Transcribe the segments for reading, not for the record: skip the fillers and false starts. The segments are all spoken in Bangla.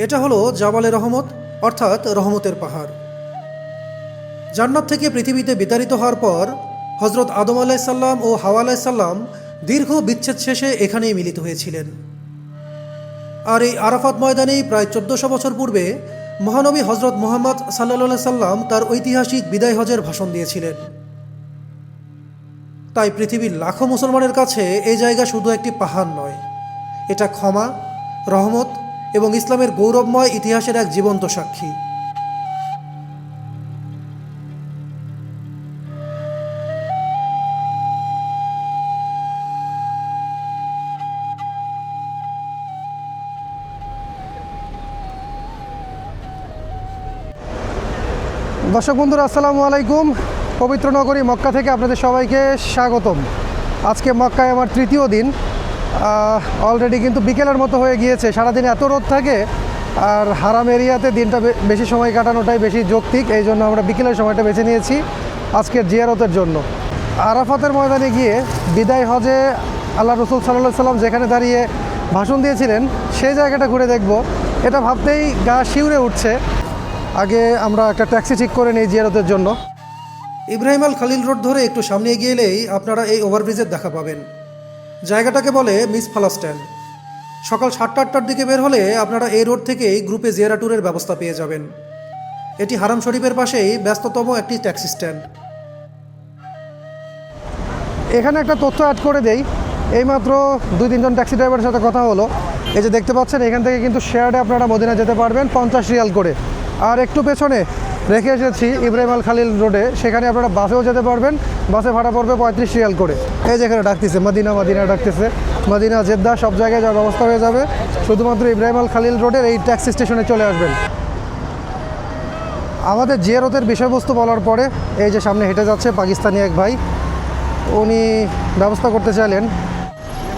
এটা হলো জাবালে রহমত, অর্থাৎ রহমতের পাহাড়। জান্নাত থেকে পৃথিবীতে বিতাড়িত হওয়ার পর হজরত আদম আলাইসাল্লাম ও হাওয়া আলাইসাল্লাম দীর্ঘ বিচ্ছেদ শেষে এখানেই মিলিত হয়েছিলেন। আর এই আরাফাত ময়দানেই প্রায় 1400 বছর পূর্বে মহানবী হজরত মুহাম্মদ সাল্লাল্লাহু সাল্লাম তার ঐতিহাসিক বিদায় হজের ভাষণ দিয়েছিলেন। তাই পৃথিবীর লাখো মুসলমানের কাছে এই জায়গা শুধু একটি পাহাড় নয়, এটা ক্ষমা, রহমত এবং ইসলামের গৌরবময় ইতিহাসের এক জীবন্ত সাক্ষী। দর্শক বন্ধুরা, আসসালামু আলাইকুম। পবিত্র নগরী মক্কা থেকে আপনাদের সবাইকে স্বাগতম। আজকে মক্কায় আমার তৃতীয় দিন। অলরেডি কিন্তু বিকেলের মতো হয়ে গিয়েছে। সারাদিন এত রোদ থাকে, আর হারাম এরিয়াতে দিনটা বেশি সময় কাটানোটাই বেশি যৌক্তিক। এই জন্য আমরা বিকেলের সময়টা বেছে নিয়েছি আজকের জিয়ারতের জন্য। আরাফাতের ময়দানে গিয়ে বিদায় হজে আল্লাহ রসুল সাল্লাল্লাহু সাল্লাম যেখানে দাঁড়িয়ে ভাষণ দিয়েছিলেন সেই জায়গাটা ঘুরে দেখব, এটা ভাবতেই গা শিউরে উঠছে। আগে আমরা একটা ট্যাক্সি ঠিক করে নিই জিয়ারতের জন্য। ইব্রাহিম আল খালিল রোড ধরে একটু সামনে এগিয়ে এলেই আপনারা এই ওভারব্রিজের দেখা পাবেন। জায়গাটাকে বলে মিস ফালা স্ট্যান্ড। সকাল 7টা-8টার দিকে বের হলে আপনারা এই রোড থেকেই গ্রুপে জিয়ারা ট্যুরের ব্যবস্থা পেয়ে যাবেন। এটি হারাম শরীফের পাশেই ব্যস্ততম একটি ট্যাক্সি স্ট্যান্ড। এখানে একটা তথ্য অ্যাড করে দেই। এইমাত্র 2-3জন ট্যাক্সি ড্রাইভারের সাথে কথা হলো। এই যে দেখতে পাচ্ছেন, এখান থেকে কিন্তু শেয়ারে আপনারা মদিনা যেতে পারবেন 50 রিয়াল করে। আর একটু পেছনে রেখে এসেছি ইব্রাহিম আল খালিল রোডে, সেখানে আপনারা বাসেও যেতে পারবেন। বাসে ভাড়া পড়বে 35 রিয়াল করে। এই যেখানে ডাকতেছে মদিনা মদিনা ডাকতেছে, মদিনা জেদ্দা সব জায়গায় যাওয়ার ব্যবস্থা হয়ে যাবে। শুধুমাত্র ইব্রাহিম আল খালিল রোডের এই ট্যাক্সি স্টেশনে চলে আসবেন। আমাদের জিয়ারতের বিষয়বস্তু বলার পরে এই যে সামনে হেঁটে যাচ্ছে পাকিস্তানি এক ভাই, উনি ব্যবস্থা করতে চাইলেন।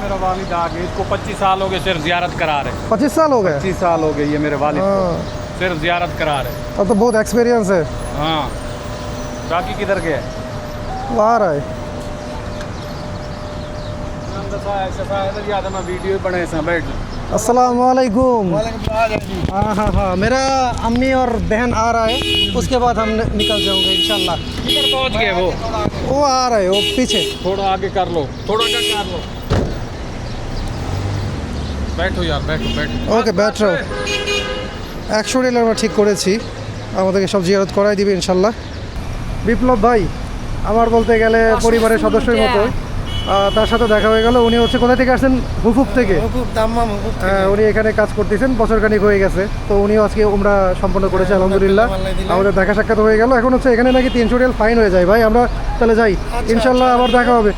मेरा वालिद आ गए, इसको 25 साल हो गए सिर्फ जियारत करा रहे। 25 साल हो गए? 25 साल हो गए ये मेरे वालिद को सिर्फ जियारत करा रहे। अब तो बहुत एक्सपीरियंस है। हाँ, बाकी किधर गए? वो आ रहा है। वीडियो बने बैठ। अस्सलाम वालेकुम। हाँ हाँ हाँ, मेरा अम्मी और बहन आ रहा है, उसके बाद हम निकल जाएंगे इंशाल्लाह। किधर पहुंच गए वो आ रहे हैं, वो पीछे थोड़ा आगे कर लो, थोड़ा आगे कर लो। बैठो यार, बैठो बैठो। ওকে ব্যাট রাও। 100 রিয়াল আমরা ঠিক করেছি, আমাদেরকে সব জিয়ারত করাই দিবে ইনশাল্লাহ। বিপ্লব ভাই আমার বলতে গেলে পরিবারের সদস্যের মতো, তার সাথে দেখা হয়ে গেল। উনি হচ্ছে কোথা থেকে আসছেন? হুফুফ থেকে। হ্যাঁ, উনি এখানে কাজ করতেছেন, বছরখানিক হয়ে গেছে। তো উনিও আজকে উমরা সম্পন্ন করেছে আলহামদুলিল্লাহ। আমাদের দেখা সাক্ষাৎ হয়ে গেল। এখন হচ্ছে এখানে নাকি 300 রিয়াল ফাইন হয়ে যায়। ভাই আমরা তাহলে যাই, ইনশাল্লাহ আবার দেখা হবে।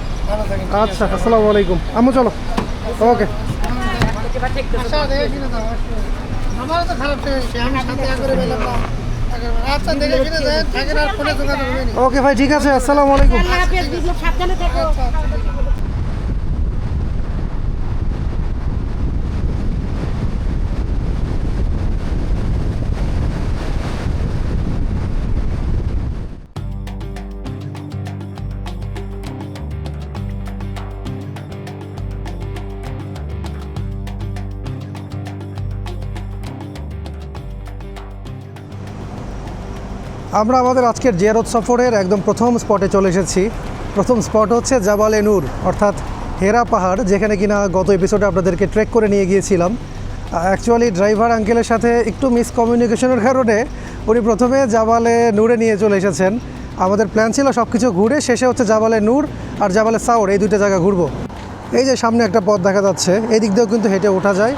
আচ্ছা, আসসালামু আলাইকুম। আম্মু চলো। ওকে। ওকে ভাই, ঠিক আছে, আসসালামু আলাইকুম। আমরা আমাদের আজকের জিয়ারত সফরের একদম প্রথম স্পটে চলে এসেছি। প্রথম স্পট হচ্ছে জাবালে নূর, অর্থাৎ হেরা পাহাড়, যেখানে কিনা গত এপিসোডে আপনাদেরকে ট্রেক করে নিয়ে গিয়েছিলাম। অ্যাকচুয়ালি ড্রাইভার আঙ্কেলের সাথে একটু মিসকমিউনিকেশনের কারণে উনি প্রথমে জাবালে নূরে নিয়ে চলে এসেছেন। আমাদের প্ল্যান ছিল সব কিছু ঘুরে শেষে হচ্ছে জাবালে নূর আর জাবালে সাউর, এই দুটো জায়গা ঘুরবো। এই যে সামনে একটা পথ দেখা যাচ্ছে, এই দিক দিয়েও কিন্তু হেঁটে ওঠা যায়।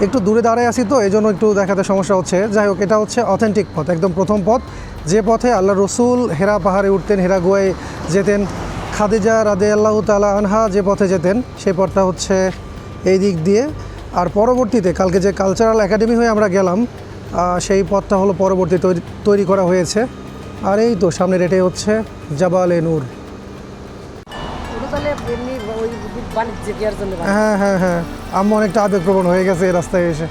একটু দূরে দাঁড়ায় আছি তো এই জন্য একটু দেখাতে সমস্যা হচ্ছে। যাই হোক, এটা হচ্ছে অথেন্টিক পথ, একদম প্রথম পথ, যে পথে আল্লাহ রসুল হেরা পাহাড়ে উঠতেন, হেরা গুহায় যেতেন, খাদিজা রাদিয়াল্লাহু তাআলা আনহা যে পথে যেতেন সেই পথটা হচ্ছে এই দিক দিয়ে। আর পরবর্তীতে কালকে যে কালচারাল একাডেমি হয়ে আমরা গেলাম, সেই পথটা হলো পরবর্তী তৈরি করা হয়েছে। আর এই তো সামনের এটাই হচ্ছে জাবালে নূর। হ্যাঁ হ্যাঁ হ্যাঁ, আম্মু অনেকটা আবেগপ্রবণ হয়ে গেছে এই রাস্তায় এসে।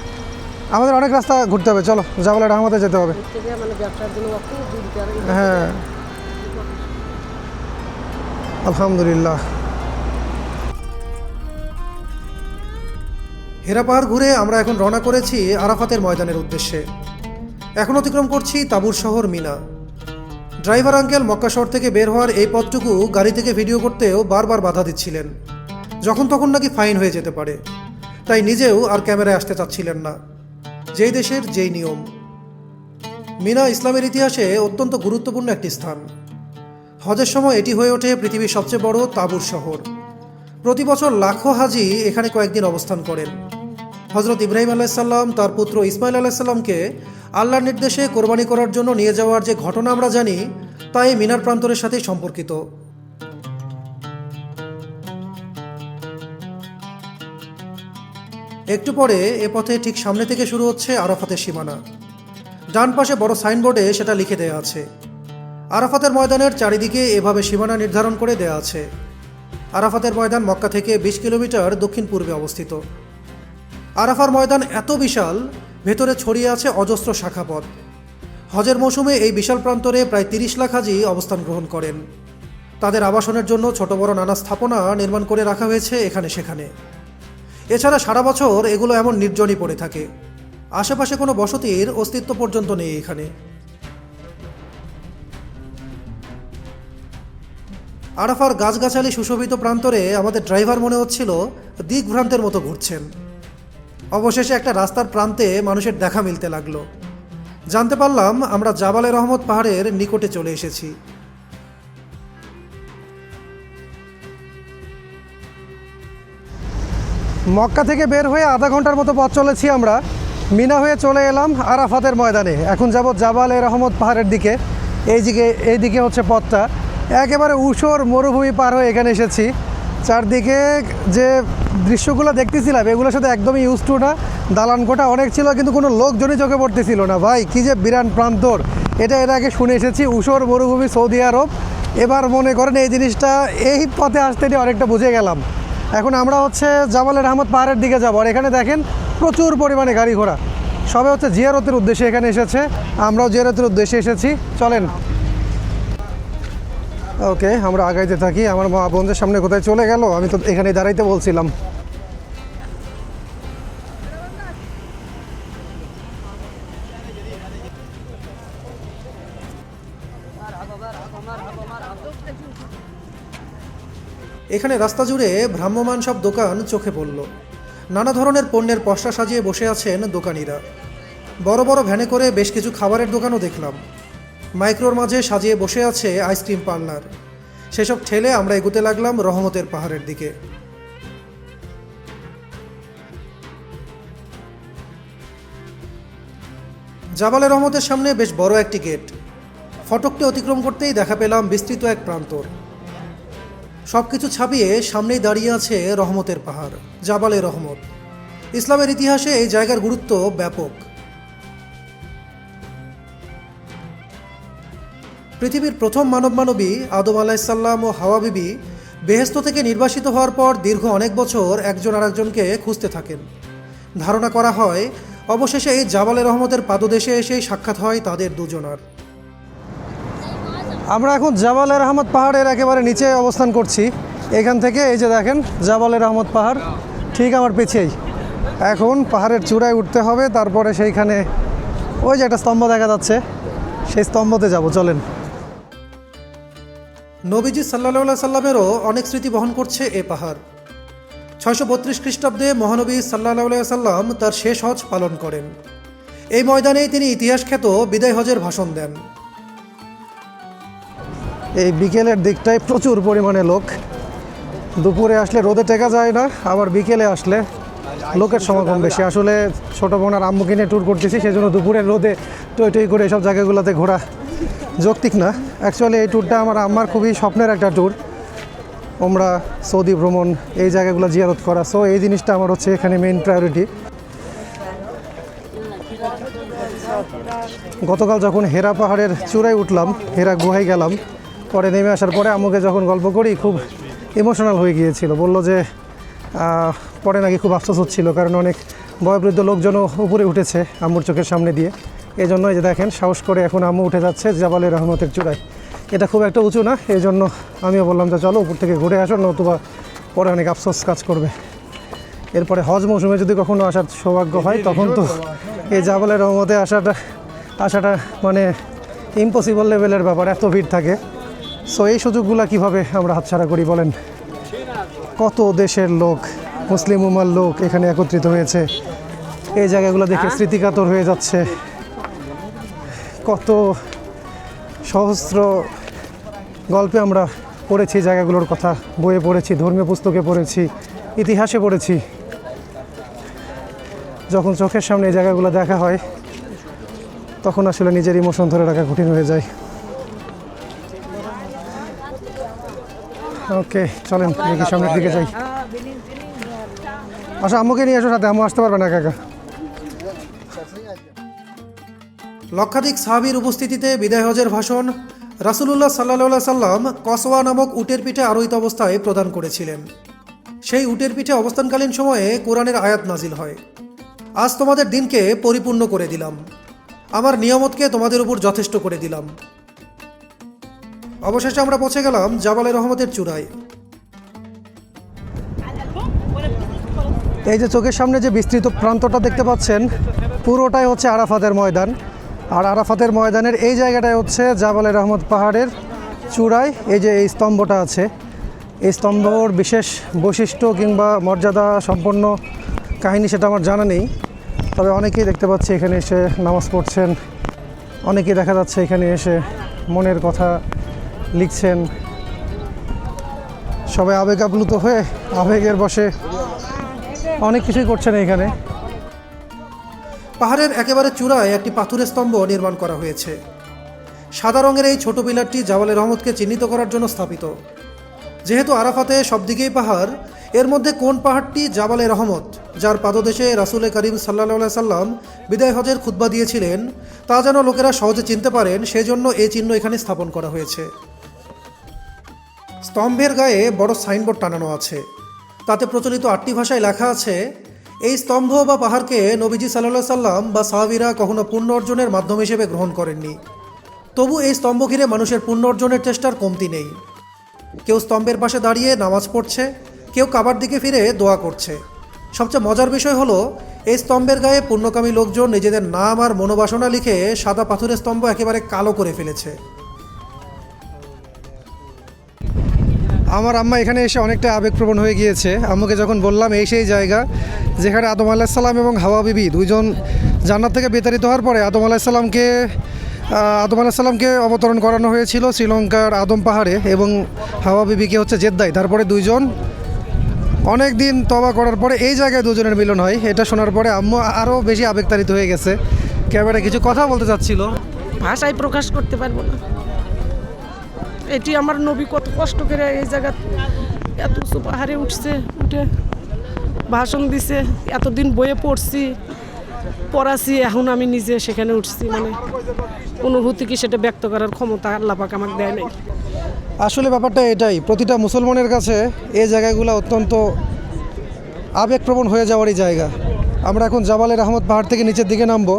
আমাদের অনেক রাস্তা ঘুরতে হবে, চলো জাবালে রহমতে যেতে হবে। হ্যাঁ আলহামদুলিল্লাহ। হেরা পাহাড় ঘুরে আমরা এখন রওনা করেছি আরাফাতের ময়দানের উদ্দেশ্যে। এখন অতিক্রম করছি তাবুর শহর মিনা। ড্রাইভার আঙ্কেল মক্কা শহর থেকে বের হওয়ার এই পথটুকু গাড়ি থেকে ভিডিও করতেও বারবার বাধা দিচ্ছিলেন, যখন তখন নাকি ফাইন হয়ে যেতে পারে। তাই নিজেও আর ক্যামেরায় আসতে চাচ্ছিলেন না। যেই দেশের যেই নিয়ম। মিনা ইসলামের ইতিহাসে অত্যন্ত গুরুত্বপূর্ণ একটি স্থান। হজের সময় এটি হয়ে ওঠে পৃথিবীর সবচেয়ে বড় তাঁবুর শহর। প্রতি বছর লাখো হাজি এখানে কয়েকদিন অবস্থান করেন। হজরত ইব্রাহিম আলাইসাল্লাম তার পুত্র ইসমাইল আলাইসাল্লামকে আল্লাহর নির্দেশে কোরবানি করার জন্য নিয়ে যাওয়ার যে ঘটনা আমরা জানি, তা এই মিনার প্রান্তরের সাথেই সম্পর্কিত। একটু পরে এ পথে ঠিক সামনে থেকে শুরু হচ্ছে আরাফাতের সীমানা। ডান পাশে বড় সাইনবোর্ডে সেটা লিখে দেয়া আছে। আরাফাতের ময়দানের চারিদিকে এভাবে সীমানা নির্ধারণ করে দেয়া আছে। আরাফাতের ময়দান মক্কা থেকে 20 কিলোমিটার দক্ষিণ পূর্বে অবস্থিত। আরাফার ময়দান এত বিশাল, ভেতরে ছড়িয়ে আছে অজস্র শাখাপথ। হজের মৌসুমে এই বিশাল প্রান্তরে প্রায় 30 লাখ হাজি অবস্থান গ্রহণ করেন। তাদের আবাসনের জন্য ছোট বড় নানা স্থাপনা নির্মাণ করে রাখা হয়েছে এখানে সেখানে। এছাড়া সারা বছর এগুলো এমন নির্জনই পড়ে থাকে। আশেপাশে কোনো বসতির অস্তিত্ব পর্যন্ত নেই এখানে। আরাফার গাছগাছালি সুশোভিত প্রান্তরে আমাদের ড্রাইভার মনে হচ্ছিল দিকভ্রান্তের মতো ঘুরছেন। অবশেষে একটা রাস্তার প্রান্তে মানুষের দেখা মিলতে লাগলো। জানতে পারলাম আমরা জাবালে রহমত পাহাড়ের নিকটে চলে এসেছি। মক্কা থেকে বের হয়ে আধা ঘন্টার মতো পথ চলেছি আমরা। মিনা হয়ে চলে এলাম আরাফাতের ময়দানে। এখন যাব জাবালে রহমত পাহাড়ের দিকে। এইদিকে হচ্ছে পথটা। একেবারে ঊষর মরুভূমি পার হয়ে এখানে এসেছি। চারদিকে যে দৃশ্যগুলো দেখতেছিলাম এগুলোর সাথে একদমই ইউজ টু না। দালান কোঠা অনেক ছিল, কিন্তু কোনো লোকজনই চোখে পড়তেছিল না। ভাই কী যে বিরাট প্রান্তর! এটা এর আগে শুনে এসেছি, ঊষর মরুভূমি সৌদি আরব। এবার মনে করেন এই জিনিসটা এই পথে আসতে নিয়ে অনেকটা বুঝে গেলাম। এখন আমরা হচ্ছে জাবালে রহমত পাহাড়ের দিকে যাবো। আর এখানে দেখেন প্রচুর পরিমাণে গাড়ি ঘোড়া, সবে হচ্ছে জিয়ারতের উদ্দেশ্যে এখানে এসেছে। আমরাও জিয়ারতের উদ্দেশ্যে এসেছি। চলেন। ওকে, আমরা আগাইতে থাকি। আমার মা বোনদের সামনে কোথায় চলে গেল, আমি তো এখানেই দাঁড়াইতে বলছিলাম। এখানে রাস্তা জুড়ে ভ্রাম্যমান সব দোকান চোখে পড়ল। নানা ধরনের পণ্যের পসরা সাজিয়ে বসে আছেন দোকানিরা। বড় বড় ভ্যানে করে বেশ কিছু খাবারের দোকানও দেখলাম। মাইক্রোর মাঝে সাজিয়ে বসে আছে আইসক্রিম পার্লার। সেসব ঠেলে আমরা এগুতে লাগলাম রহমতের পাহাড়ের দিকে। জাবালে রহমতের সামনে বেশ বড় একটি গেট। ফটকটি অতিক্রম করতেই দেখা পেলাম বিস্তৃত এক প্রান্তর। সব কিছু ছাপিয়ে সামনেই দাঁড়িয়ে আছে রহমতের পাহাড়, জাবালে রহমত। ইসলামের ইতিহাসে এই জায়গার গুরুত্ব ব্যাপক। পৃথিবীর প্রথম মানবী আদম আলাইসাল্লাম ও হাওয়া বিবি বেহেশত থেকে নির্বাসিত হওয়ার পর দীর্ঘ অনেক বছর একজন আরেকজনকে খুঁজতে থাকেন। ধারণা করা হয় অবশেষে এই জাবালে রহমতের পাদদেশে এসেই সাক্ষাৎ হয় তাদের দুজনার। আমরা এখন জাবালে রহমত পাহাড়ের একেবারে নিচে অবস্থান করছি। এখান থেকে এই যে দেখেন জাবালে রহমত পাহাড় ঠিক আমার পিছেই। এখন পাহাড়ের চূড়ায় উঠতে হবে, তারপরে সেইখানে ওই যে একটা স্তম্ভ দেখা যাচ্ছে, সেই স্তম্ভতে যাব। চলেন। নবীজি সাল্লাল্লাহু সাল্লামেরও অনেক স্মৃতি বহন করছে এ পাহাড়। 632 খ্রিস্টাব্দে মহানবী সাল্লাল্লাহু সাল্লাম তার শেষ হজ পালন করেন। এই ময়দানেই তিনি ইতিহাস খ্যাত বিদায় হজের ভাষণ দেন। এই বিকেলের দিকটায় প্রচুর পরিমাণে লোক। দুপুরে আসলে রোদে টেকা যায় না, আবার বিকেলে আসলে লোকের সমাগম বেশি। আসলে ছোটো বোন আর আম্মুকে নিয়ে ট্যুর করতেছি, সেই জন্য দুপুরের রোদে টই টই করে এসব জায়গাগুলোতে ঘোরা যৌক্তিক না। অ্যাকচুয়ালি এই ট্যুরটা আমার আম্মার খুবই স্বপ্নের একটা ট্যুর, ওমরা সৌদি ভ্রমণ, এই জায়গাগুলো জিয়ারত করা। সো এই জিনিসটা আমার হচ্ছে এখানে মেইন প্রায়োরিটি। গতকাল যখন হেরা পাহাড়ের চূড়ায় উঠলাম, হেরা গুহায় গেলাম, পরে নেমে আসার পরে আম্মুকে যখন গল্প করি খুব ইমোশনাল হয়ে গিয়েছিল। বললো যে পরে নাকি খুব আফসোস হচ্ছিল, কারণ অনেক বয়োবৃদ্ধ লোকজনও উপরে উঠেছে আম্মুর চোখের সামনে দিয়ে। এই জন্য যে দেখেন সাহস করে এখন আম্মু উঠে যাচ্ছে জাবালে রহমতের চূড়ায়। এটা খুব একটা উঁচু না, এই জন্য আমিও বললাম যে চলো উপর থেকে ঘুরে আসো, নতুবা পরে অনেক আফসোস কাজ করবে। এরপরে হজ মৌসুমে যদি কখনো আসার সৌভাগ্য হয় তখন তো এই জাবালে রহমতে আসাটা মানে ইম্পসিবল লেভেলের ব্যাপার, এত ভিড় থাকে। সো এই সুযোগগুলো কিভাবে আমরা হাতছাড়া করি বলেন? কত দেশের লোক, মুসলিম উম্মার লোক এখানে একত্রিত হয়েছে, এই জায়গাগুলো দেখে স্মৃতিকাতর হয়ে যাচ্ছে। কত সহস্র গল্পে আমরা পড়েছি জায়গাগুলোর কথা, বইয়ে পড়েছি, ধর্মীয় পুস্তকে পড়েছি, ইতিহাসে পড়েছি। যখন চোখের সামনে এই জায়গাগুলো দেখা হয় তখন আসলে নিজের ইমোশন ধরে রাখা কঠিন হয়ে যায়। ওকে, চলেন দেখি সামনের দিকে যাই। আচ্ছা, আম্মুকে নিয়ে এসো সাথে, আম্মু আসতে পারবে না কাকা। লক্ষাধিক সাহাবীর উপস্থিতিতে বিদায় হজের ভাষণ রাসূলুল্লাহ সাল্লাল্লাহু সাল্লাম কসওয়া নামক উটের পিঠে আরোহিত অবস্থায় প্রদান করেছিলেন। সেই উটের পিঠে অবস্থানকালীন সময়ে কোরআনের আয়াত নাজিল হয়, আজ তোমাদের দিনকে পরিপূর্ণ করে দিলাম, আমার নিয়ামতকে তোমাদের উপর যথেষ্ট করে দিলাম। অবশেষে আমরা পৌঁছে গেলাম জাবালে রহমতের চূড়ায়। এই যে চোখের সামনে যে বিস্তৃত প্রান্তটা দেখতে পাচ্ছেন, পুরোটাই হচ্ছে আরাফাতের ময়দান। আর আরাফাতের ময়দানের এই জায়গাটায় হচ্ছে জাবালে রহমত পাহাড়ের চূড়ায় এই যে এই স্তম্ভটা আছে, এই স্তম্ভর বিশেষ বৈশিষ্ট্য কিংবা মর্যাদা সম্পন্ন কাহিনী সেটা আমার জানা নেই, তবে অনেকেই দেখতে পাচ্ছি এখানে এসে নামাজ পড়ছেন, অনেকেই দেখা যাচ্ছে এখানে এসে মনের কথা লিখছেন। সবাই আবেগ আপ্লুত হয়ে আবেগের বশে অনেক কিছুই করছেন এখানে। পাহাড়ের একেবারে চূড়ায় একটি পাথরের স্তম্ভ নির্মাণ করা হয়েছে। সাদা রঙের এই ছোট পিলারটি জাবালে রহমতকে চিহ্নিত করার জন্য স্থাপিত। যেহেতু আরাফাতে সব দিকেই পাহাড়, এর মধ্যে কোন পাহাড়টি জাবালে রহমত, যার পাদদেশে রাসূল করিম সাল্লাল্লাহু সাল্লাম বিদায় হজের খুতবা দিয়েছিলেন, তা যেন লোকেরা সহজে চিনতে পারেন, সেজন্য এই চিহ্ন এখানে স্থাপন করা হয়েছে। স্তম্ভের গায়ে বড় সাইনবোর্ড টানানো আছে, তাতে প্রচলিত 8টি ভাষায় লেখা আছে, এই স্তম্ভ বা পাহাড়কে নবীজি সাল্লাল্লাহু সাল্লাম বা সাহাবীরা কখনো পুণ্য অর্জনের মাধ্যম হিসেবে গ্রহণ করেননি। তবু এই স্তম্ভ ঘিরে মানুষের পুণ্য অর্জনের চেষ্টার কমতি নেই। কেউ স্তম্ভের পাশে দাঁড়িয়ে নামাজ পড়ছে, কেউ কাবার দিকে ফিরে দোয়া করছে। সবচেয়ে মজার বিষয় হলো, এই স্তম্ভের গায়ে পুণ্যকামী লোকজন নিজেদের নাম আর মনোবাসনা লিখে সাদা পাথরের স্তম্ভ একেবারে কালো করে ফেলেছে। আমার আম্মা এখানে এসে অনেকটা আবেগপ্রবণ হয়ে গিয়েছে। আম্মুকে যখন বললাম এই সেই জায়গা যেখানে আদম আলাইহিস সালাম এবং হাওয়া বিবি দুইজন জান্নাত থেকে বিতাড়িত হওয়ার পরে আদম আলাইহিস সালামকে অবতরণ করানো হয়েছিল শ্রীলঙ্কার আদম পাহাড়ে, এবং হাওয়া বিবিকে হচ্ছে জেদ্দায়। তারপরে দুইজন অনেক দিন তওবা করার পরে এই জায়গায় দুজনের মিলন হয়। এটা শোনার পরে আম্মু আরও বেশি আবেগতাড়িত হয়ে গেছে, ক্যামেরায় কিছু কথা বলতে চাচ্ছিল, ভাষায় প্রকাশ করতে পারবো না। এটি আমার নবী কত কষ্ট করে এই জায়গা এত উঁচু পাহাড়ে উঠে ভাষণ দিছে, এতদিন বইয়ে পড়াছি, এখন আমি নিজে সেখানে উঠছি, মানে অনুভূতি কি সেটা ব্যক্ত করার ক্ষমতা আল্লাহ পাক আমাকে দেয় নাই। আসলে ব্যাপারটা এটাই, প্রতিটা মুসলমানের কাছে এই জায়গাগুলো অত্যন্ত আবেগপ্রবণ হয়ে যাওয়ারই জায়গা। আমরা এখন জাবালে রহমত পাহাড় থেকে নিচের দিকে নামবো।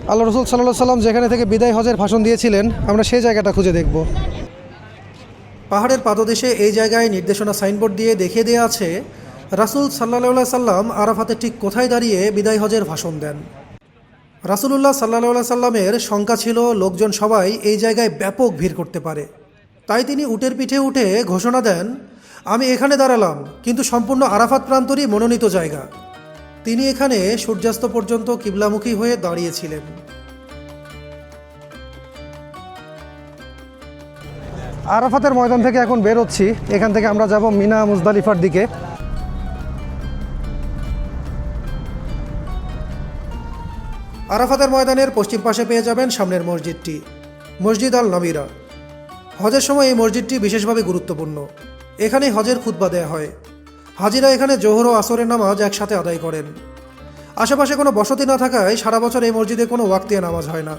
আল্লাহ রাসূল সাল্লাল্লাহু সাল্লাম যেখানে থেকে বিদায় হজের ভাষণ দিয়েছিলেন, আমরা সেই জায়গাটা খুঁজে দেখব। পাহাড়ের পাদদেশে এই জায়গায় নির্দেশনা সাইনবোর্ড দিয়ে দেখিয়ে দেওয়া আছে, রাসূল সাল্লাল্লাহু সাল্লাম আরাফাতে ঠিক কোথায় দাঁড়িয়ে বিদায় হজের ভাষণ দেন। রাসূলুল্লাহ সাল্লাল্লাহু সাল্লামের শঙ্কা ছিল লোকজন সবাই এই জায়গায় ব্যাপক ভিড় করতে পারে, তাই তিনি উটের পিঠে উঠে ঘোষণা দেন, আমি এখানে দাঁড়ালাম, কিন্তু সম্পূর্ণ আরাফাত প্রান্তরই মনোনীত জায়গা। তিনি এখানে সূর্যাস্ত পর্যন্ত কিবলামুখী হয়ে দাঁড়িয়েছিলেন। আরাফাতের ময়দান থেকে এখন বের হচ্ছি। এখান থেকে আমরা যাব মিনা মুজদালিফার দিকে। আরাফাতের ময়দানের পশ্চিম পাশে পেয়ে যাবেন সামনের মসজিদটি, মসজিদ আল নবীরা। হজের সময় এই মসজিদটি বিশেষভাবে গুরুত্বপূর্ণ। এখানেই হজের খুতবা দেয়া হয়। হাজিরা এখানে জোহর ও আসরের নামাজ একসাথে আদায় করেন। আশেপাশে কোনো বসতি না থাকায় সারা বছর এই মসজিদে কোনো ওয়াক্তিয়া নামাজ হয় না।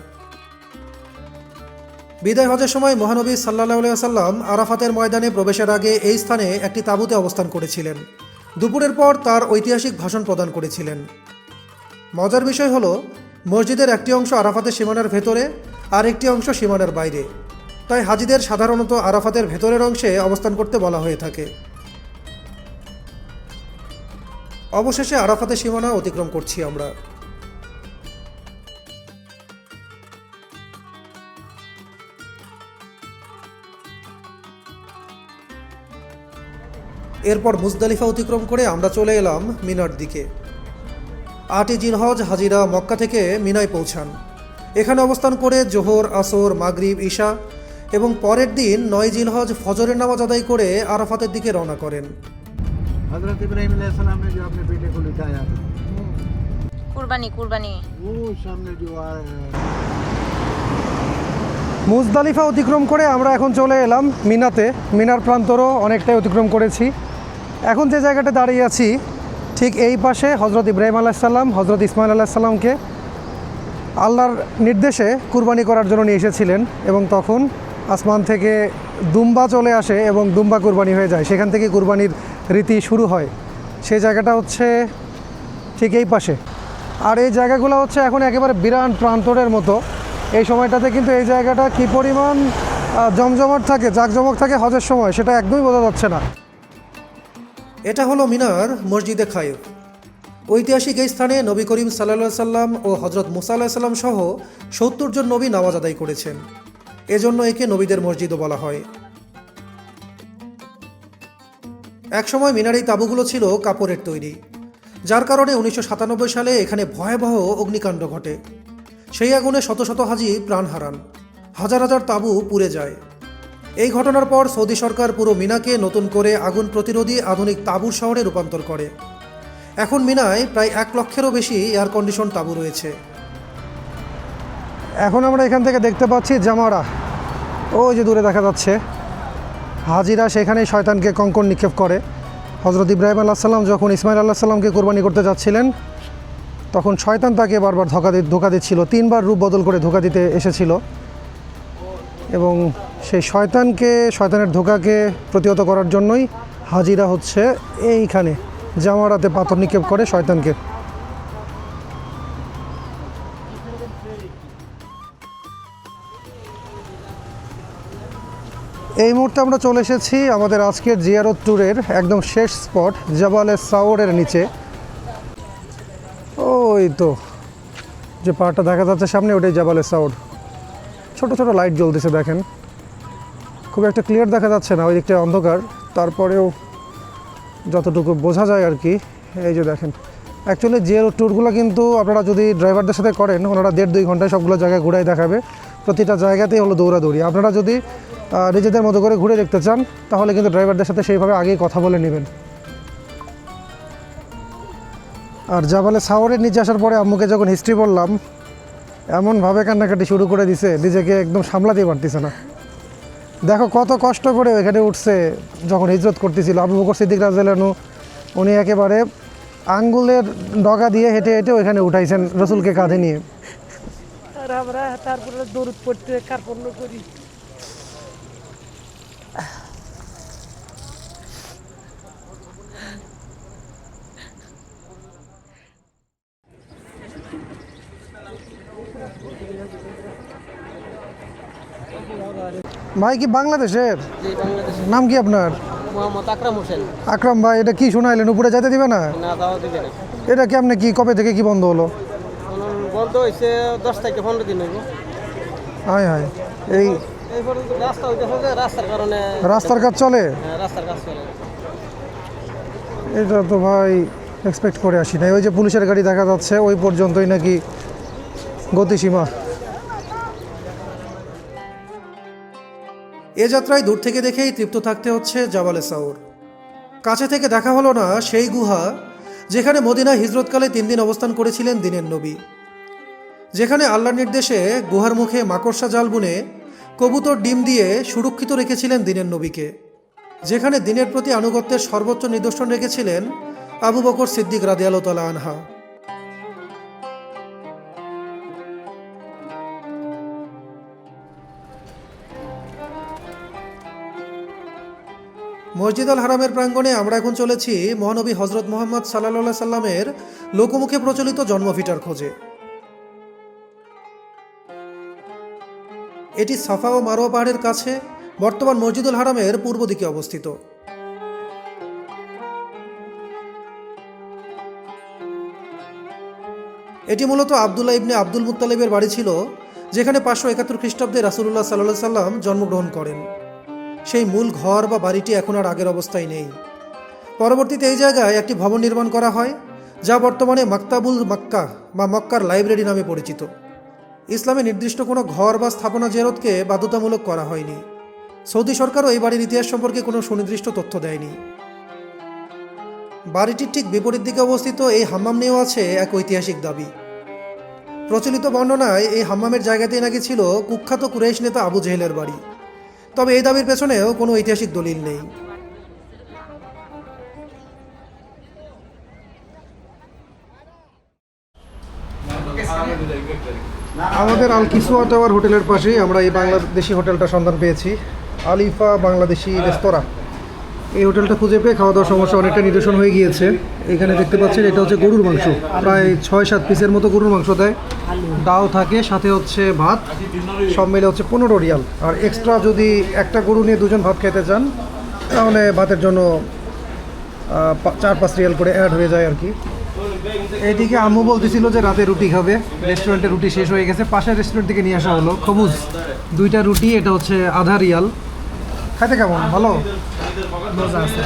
বিদায় হজের সময় মহানবী সাল্লাল্লাহু আলাইহি ওয়াসাল্লাম আরাফাতের ময়দানে প্রবেশের আগে এই স্থানে একটি তাঁবুতে অবস্থান করেছিলেন। দুপুরের পর তার ঐতিহাসিক ভাষণ প্রদান করেছিলেন। মজার বিষয় হলো, মসজিদের একটি অংশ আরাফাতের সীমানার ভেতরে আর একটি অংশ সীমানার বাইরে, তাই হাজিদের সাধারণত আরাফাতের ভেতরের অংশে অবস্থান করতে বলা হয়ে থাকে। অবশেষে আরাফাতের সীমানা অতিক্রম করছি আমরা। এরপর মুজদালিফা অতিক্রম করে আমরা চলে এলাম মিনার দিকে। 8ই জিলহজ হাজিরা মক্কা থেকে মিনায় পৌঁছান। এখানে অবস্থান করে জোহর, আসর, মাগরিব, ঈশা এবং পরের দিন 9 জিলহজ ফজরের নামাজ আদায় করে আরাফাতের দিকে রওনা করেন। हजरत इब्राहिम अलैहिस्सलाम ने जो अपने बेटे को लिटाया था, कुर्बानी कुर्बानी वो सामने जो মুজদালিফা অতিক্রম করে আমরা এখন চলে এলাম মিনাতে। মিনার প্রান্তরও অনেকটাই অতিক্রম করেছি। এখন যে জায়গাটা দাঁড়িয়ে আছি ঠিক এই পাশে হজরত ইব্রাহিম আলাইসাল্লাম হজরত ইসমাইল আলাইসাল্লামকে আল্লাহর নির্দেশে কুরবানি করার জন্য নিয়ে এসেছিলেন এবং তখন আসমান থেকে দুম্বা চলে আসে এবং দুম্বা কুরবানি হয়ে যায়। সেখান থেকে কুরবানির রীতি শুরু হয়। সেই জায়গাটা হচ্ছে ঠিক এই পাশে। আর এই জায়গাগুলো হচ্ছে এখন একেবারে বিরাট প্রান্তরের মতো। এই সময়টাতে কিন্তু এই জায়গাটা কী পরিমাণ জমজমাট থাকে, জাঁকজমক থাকে হজের সময়, সেটা একদমই বোঝা যাচ্ছে না। এটা হলো মিনার মসজিদে খাইফ। ঐতিহাসিক এই স্থানে নবী করিম সাল্লাল্লাহু সাল্লাম ও হজরত মুসা আলাইহিস সালাম সহ 70 জন নবী নামাজ আদায় করেছেন। এজন্য একে নবীদের মসজিদও বলা হয়। একসময় মিনার এই তাঁবুগুলো ছিল কাপড়ের তৈরি, যার কারণে 1997 সালে এখানে ভয়াবহ অগ্নিকাণ্ড ঘটে। সেই আগুনে শত শত হাজি প্রাণ হারান, হাজার হাজার তাঁবু পুড়ে যায়। এই ঘটনার পর সৌদি সরকার পুরো মিনাকে নতুন করে আগুন প্রতিরোধী আধুনিক তাঁবুর শহরে রূপান্তর করে। এখন মিনায় প্রায় 1 লক্ষেরও বেশি এয়ার কন্ডিশন তাঁবু রয়েছে। এখন আমরা এখান থেকে দেখতে পাচ্ছি জামারা, ওই যে দূরে দেখা যাচ্ছে। হাজিরা সেখানেই শয়তানকে কঙ্কর নিক্ষেপ করে। হজরত ইব্রাহিম আলাইহিস সালাম যখন ইসমাইল আলাইহিস সালামকে কোরবানি করতে যাচ্ছিলেন, তখন শয়তান তাকে বারবার ধোঁকা দিচ্ছিল। 3বার রূপ বদল করে ধোঁকা দিতে এসেছিল এবং সেই শয়তানের ধোঁকাকে প্রতিহত করার জন্যই হাজিরা হচ্ছে এইখানে জামারাতে পাথর নিক্ষেপ করে শয়তানকে। এই মুহূর্তে আমরা চলে এসেছি আমাদের আজকের জিয়ারত ট্যুরের একদম শেষ স্পট জাবালে সাওরের নিচে। ওই তো যে পাহাড়টা দেখা যাচ্ছে সামনে, ওটাই জাবালে সাওর। ছোট ছোট লাইট জ্বলতেছে দেখেন, খুব একটা ক্লিয়ার দেখা যাচ্ছে না, ওই দিকটা অন্ধকার, তারপরেও যতটুকু বোঝা যায় আর কি। এই যে দেখেন, অ্যাকচুয়ালি জিয়ারত ট্যুরগুলো কিন্তু আপনারা যদি ড্রাইভারদের সাথে করেন, ওনারা 1.5-2 ঘন্টায় সবগুলো জায়গায় ঘুরাই দেখাবে। প্রতিটা জায়গাতেই হলো দৌড়াদৌড়ি। আপনারা যদি নিজেদের মতো করে ঘুরে দেখতে চান, তাহলে কিন্তু ড্রাইভারদের সাথে সেইভাবে আগেই কথা বলে নেবেন। আর জাবালে সাওরের নিচে আসার পরে আম্মুকে যখন হিস্ট্রি বললাম, এমনভাবে কান্নাকাটি শুরু করে দিছে, নিজেকে একদম সামলাতেই পারতেছে না। দেখো কত কষ্ট করে এখানে উঠছে যখন হিজরত করতেছিল। আবু বকর সিদ্দিক রাদিয়াল্লাহু আনহু উনি একেবারে আঙ্গুলের ডগা দিয়ে হেঁটে হেঁটে ওইখানে উঠাইছেন রসুলকে কাঁধে নিয়ে। আর আমরা তারপরে দরুদ পড়তে কার্পণ্য করি। ভাই কি বাংলাদেশের? নাম কি আপনার? মোহাম্মদ আকরাম হোসেন। আকরাম ভাই, এটা কি শোনাইলেন? উপরে যেতে দিবে না? না, দাওয়া দিবে না। এটা কেমনে কি, কবে থেকে কি বন্ধ হলো? বন্ধ হয়েছে 10 থেকে 15 দিন হইব। হায় হায়, এই এই পর্যন্ত রাস্তা হইতেছে যে রাস্তার কারণে। রাস্তার কাজ চলে? হ্যাঁ, রাস্তার কাজ চলে। এটা তো ভাই এক্সপেক্ট করে আসি নাই। ওই যে পুলিশের গাড়ি দেখা যাচ্ছে, ওই পর্যন্তই নাকি গতিসীমা। এ যাত্রায় দূর থেকে দেখেই তৃপ্ত থাকতে হচ্ছে জাবালে সাওর। কাছে থেকে দেখা হলো না সেই গুহা যেখানে মদিনা হিজরতকালে 3 দিন অবস্থান করেছিলেন দিনের নবী, যেখানে আল্লাহর নির্দেশে গুহার মুখে মাকড়সা জাল বুনে কবুতর ডিম দিয়ে সুরক্ষিত রেখেছিলেন দিনের নবীকে, যেখানে দিনের প্রতি আনুগত্যের সর্বোচ্চ নিদর্শন রেখেছিলেন আবু বকর সিদ্দিক রাদিয়াল্লাহু তাআলা আনহা। মসজিদ আল হারামের প্রাঙ্গণে আমরা এখন চলেছি মহানবী হজরত মুহাম্মদ সাল্লাল্লাহু আলাইহি সাল্লামের লোকমুখে প্রচলিত জন্মভিটার খোঁজে। এটি সাফা ও মারওয়া পাহাড়ের কাছে বর্তমান মসজিদুল হারামের পূর্ব দিকে অবস্থিত। এটি মূলত আবদুল্লাহ ইবনে আব্দুল মুত্তালিবের বাড়ি ছিল, যেখানে 571 খ্রিস্টাব্দে রাসূলুল্লাহ সাল্লাল্লাহু আলাইহি সাল্লাম জন্মগ্রহণ করেন। সেই মূল ঘর বা বাড়িটি এখন আর আগের অবস্থায় নেই। পরবর্তীতে এই জায়গায় একটি ভবন নির্মাণ করা হয়, যা বর্তমানে মাকতাবুল মক্কা বা মক্কার লাইব্রেরি নামে পরিচিত। ইসলামে নির্দিষ্ট কোনো ঘর বা স্থাপনা জিয়ারতকে বাধ্যতামূলক করা হয়নি। সৌদি সরকারও এই বাড়ির ইতিহাস সম্পর্কে কোনো সুনির্দিষ্ট তথ্য দেয়নি। বাড়িটির ঠিক বিপরীত দিকে অবস্থিত এই হাম্মাম নিয়েও আছে এক ঐতিহাসিক দাবি। প্রচলিত বর্ণনায় এই হাম্মামের জায়গাতেই নাকি ছিল কুখ্যাত কুরাইশ নেতা আবু জেহেলের বাড়ি, তবে এই দাবির পেছনেও কোনো ঐতিহাসিক দলিল নেই। আমাদের আল কিসওয়া টাওয়ার হোটেলের পাশেই আমরা এই বাংলাদেশি হোটেলটা সন্ধান পেয়েছি, আলিফা বাংলাদেশি রেস্তোরাঁ। এই হোটেলটা খুঁজে পেয়ে খাওয়া দাওয়ার সমস্যা অনেকটা নিরসন হয়ে গিয়েছে। এখানে দেখতে পাচ্ছেন এটা হচ্ছে গরুর মাংস, প্রায় 6-7 পিসের মতো গরুর মাংস দেয়, ডাল থাকে, সাথে হচ্ছে ভাত, সব মিলে হচ্ছে 15 রিয়াল। আর এক্সট্রা যদি একটা গরু নিয়ে দুজন ভাত খেতে চান তাহলে ভাতের জন্য 4-5 রিয়াল করে অ্যাড হয়ে যায় আর কি। এইদিকে আম্মু বলতেছিল যে রাতে রুটি খাবে, রেস্টুরেন্টে রুটি শেষ হয়ে গেছে, পাশের রেস্টুরেন্ট থেকে নিয়ে আসা হলো খবুজ, 2টা রুটি, এটা হচ্ছে আধা রিয়াল। খাইতে কেমন? ভালো, মজা আছে।